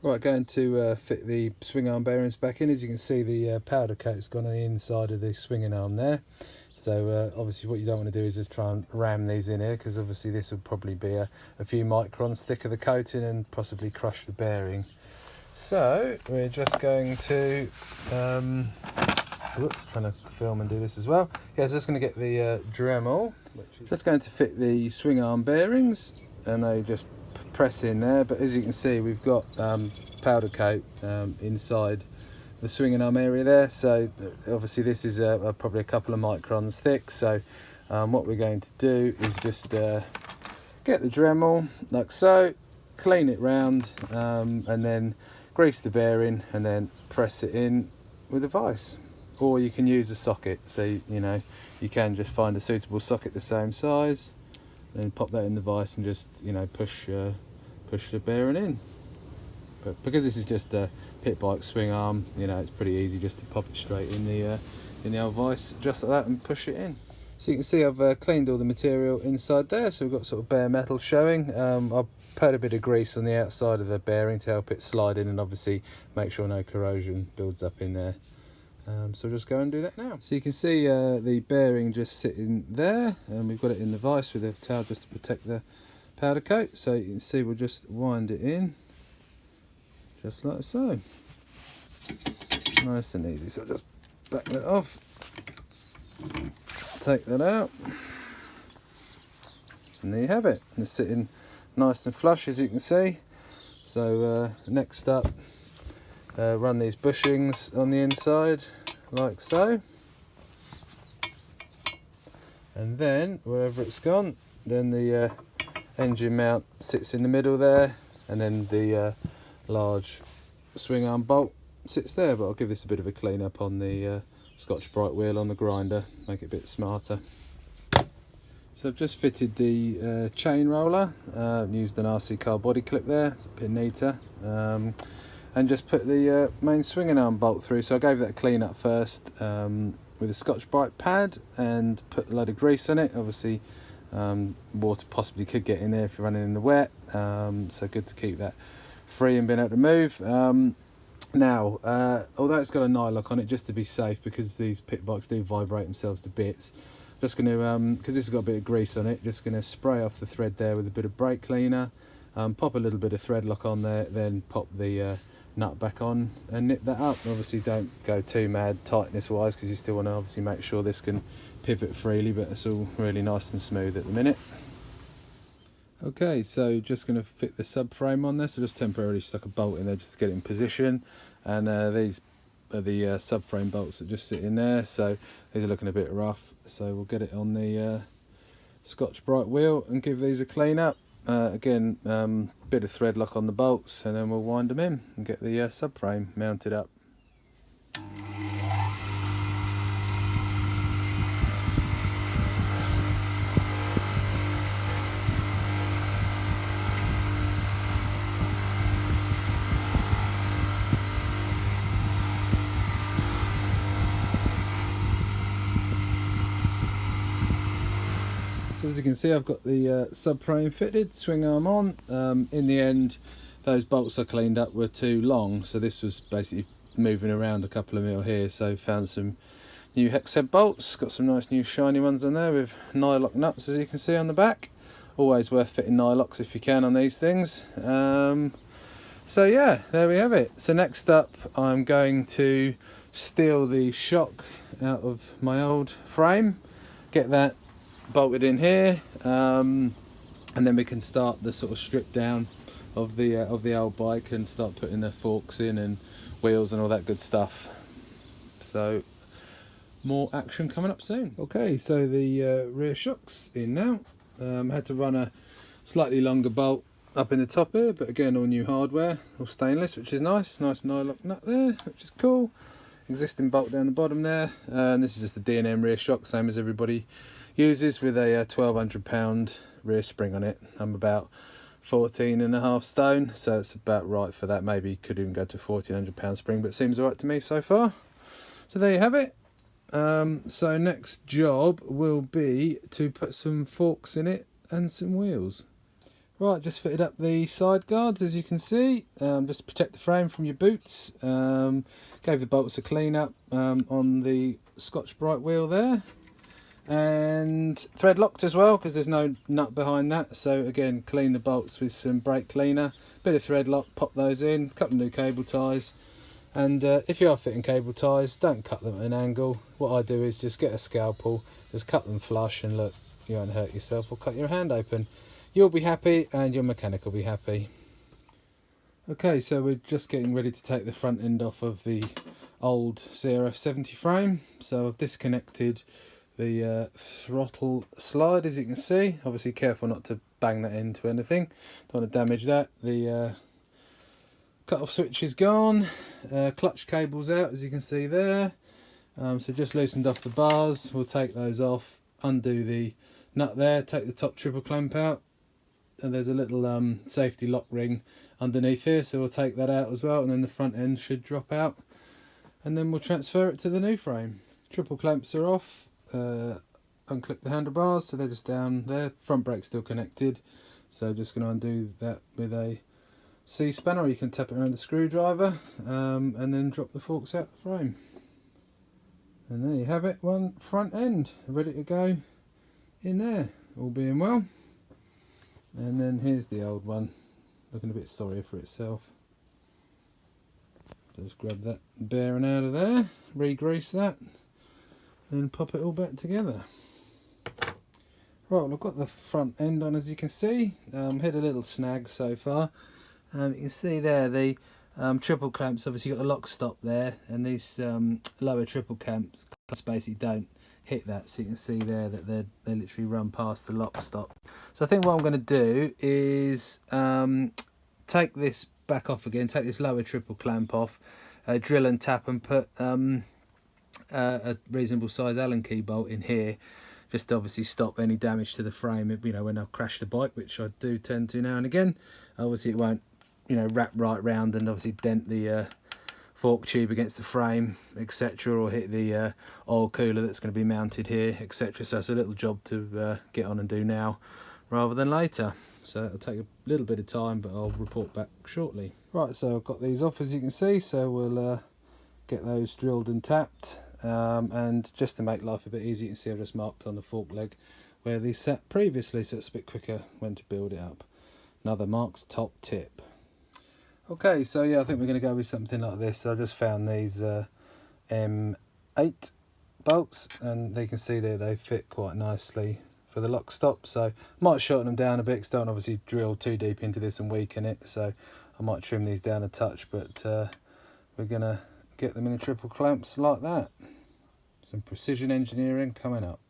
Right, going to fit the swing arm bearings back in. As you can see, the powder coat's gone on the inside of the swinging arm there. So obviously what you don't want to do is just try and ram these in here, because obviously this would probably be a few microns thick of the coating and possibly crush the bearing. So we're just going to, whoops, trying to film and do this as well. Yeah, so just going to get the Dremel, which is just going to fit the swing arm bearings, and they just press in there. But as you can see, we've got powder coat inside the swinging arm area there, so obviously this is probably a couple of microns thick. So what we're going to do is just get the Dremel like so, clean it round, and then grease the bearing and then press it in with a vise. Or you can use a socket, so you know, you can just find a suitable socket the same size, then pop that in the vise and just, you know, push the bearing in. But because this is just a pit bike swing arm, you know, it's pretty easy just to pop it straight in the old vise, just like that, and push it in. So you can see I've cleaned all the material inside there, so we've got sort of bare metal showing. I've put a bit of grease on the outside of the bearing to help it slide in and obviously make sure no corrosion builds up in there. So we'll just go and do that now. So you can see the bearing just sitting there, and we've got it in the vise with a towel just to protect the powder coat. So you can see we'll just wind it in, just like so. Nice and easy. So I'll just back that off, take that out, and there you have it. And it's sitting nice and flush, as you can see. So next up, run these bushings on the inside like so, and then wherever it's gone, then the engine mount sits in the middle there, and then the large swing arm bolt sits there. But I'll give this a bit of a clean up on the Scotch-Brite wheel on the grinder, make it a bit smarter. So I've just fitted the chain roller, used an RC car body clip there, it's a bit neater, and just put the main swinging arm bolt through. So I gave that a clean up first with a Scotch-Brite pad and put a load of grease on it. Obviously water possibly could get in there if you're running in the wet, so good to keep that free and being able to move. Now, although it's got a nylock on it, just to be safe, because these pit bikes do vibrate themselves to bits, just going to, because this has got a bit of grease on it, just going to spray off the thread there with a bit of brake cleaner, pop a little bit of thread lock on there, then pop the nut back on and nip that up. Obviously don't go too mad tightness wise, because you still want to obviously make sure this can pivot freely, but it's all really nice and smooth at the minute. Okay, so just going to fit the subframe on there, so just temporarily stuck a bolt in there just to get it in position, and these are the subframe bolts that just sit in there, so these are looking a bit rough, so we'll get it on the Scotch-Brite wheel and give these a clean up. Again, bit of thread lock on the bolts, and then we'll wind them in and get the subframe mounted up. So as you can see, I've got the subframe fitted, swing arm on. In the end, those bolts I cleaned up were too long, so this was basically moving around a couple of mil here. So found some new hex head bolts, got some nice new shiny ones on there with nylock nuts, as you can see on the back. Always worth fitting nylocks if you can on these things. So yeah, there we have it. So next up, I'm going to steal the shock out of my old frame, get that bolted in here, and then we can start the sort of strip down of the old bike and start putting the forks in and wheels and all that good stuff. So more action coming up soon. Okay, so the rear shock's in now. Had to run a slightly longer bolt up in the top here, but again, all new hardware, all stainless, which is nice nylock nut there, which is cool. Existing bolt down the bottom there, and this is just the D&M rear shock, same as everybody uses, with a 1200 pound rear spring on it. I'm about 14.5 stone, so it's about right for that. Maybe could even go to 1400 pound spring, but it seems alright to me so far. So there you have it. So next job will be to put some forks in it and some wheels. Right, just fitted up the side guards, as you can see, just to protect the frame from your boots. Gave the bolts a clean up on the Scotch-Brite wheel there, and thread locked as well, because there's no nut behind that. So again, clean the bolts with some brake cleaner, bit of thread lock, pop those in, a couple of new cable ties. And if you are fitting cable ties, don't cut them at an angle. What I do is just get a scalpel, just cut them flush, and look, you won't hurt yourself or cut your hand open. You'll be happy and your mechanic will be happy. Okay, so we're just getting ready to take the front end off of the old CRF70 frame. So I've disconnected the throttle slide, as you can see. Obviously careful not to bang that into anything, don't want to damage that. The cut off switch is gone, clutch cable's out, as you can see there. So just loosened off the bars, we'll take those off, undo the nut there, take the top triple clamp out, and there's a little safety lock ring underneath here, so we'll take that out as well, and then the front end should drop out, and then we'll transfer it to the new frame. Triple clamps are off, unclip the handlebars, so they're just down there, front brake's still connected, so just going to undo that with a C-spanner, or you can tap it around the screwdriver, and then drop the forks out the frame. And there you have it, one front end ready to go in there, all being well. And then here's the old one, looking a bit sorry for itself. Just grab that bearing out of there, re-grease that, and pop it all back together. Right, well, I've got the front end on, as you can see. Hit a little snag so far. You can see there the triple clamps, obviously got the lock stop there, and these lower triple clamps basically don't hit that, so you can see there that they literally run past the lock stop. So I think what I'm going to do is take this back off again, take this lower triple clamp off, drill and tap and put a reasonable size Allen key bolt in here, just to obviously stop any damage to the frame. You know, when I crash the bike, which I do tend to now and again, obviously it won't, you know, wrap right round and obviously dent the fork tube against the frame, etc., or hit the oil cooler that's going to be mounted here, etc. So it's a little job to get on and do now rather than later. So it'll take a little bit of time, but I'll report back shortly. Right, so I've got these off, as you can see, so we'll get those drilled and tapped, and just to make life a bit easier, you can see I've just marked on the fork leg where these sat previously, so it's a bit quicker when to build it up. Another Mark's top tip. Okay, so yeah, I think we're going to go with something like this. I just found these M8 bolts, and you can see there they fit quite nicely for the lock stop. So I might shorten them down a bit, because I don't obviously drill too deep into this and weaken it. So I might trim these down a touch, but we're going to get them in the triple clamps like that. Some precision engineering coming up.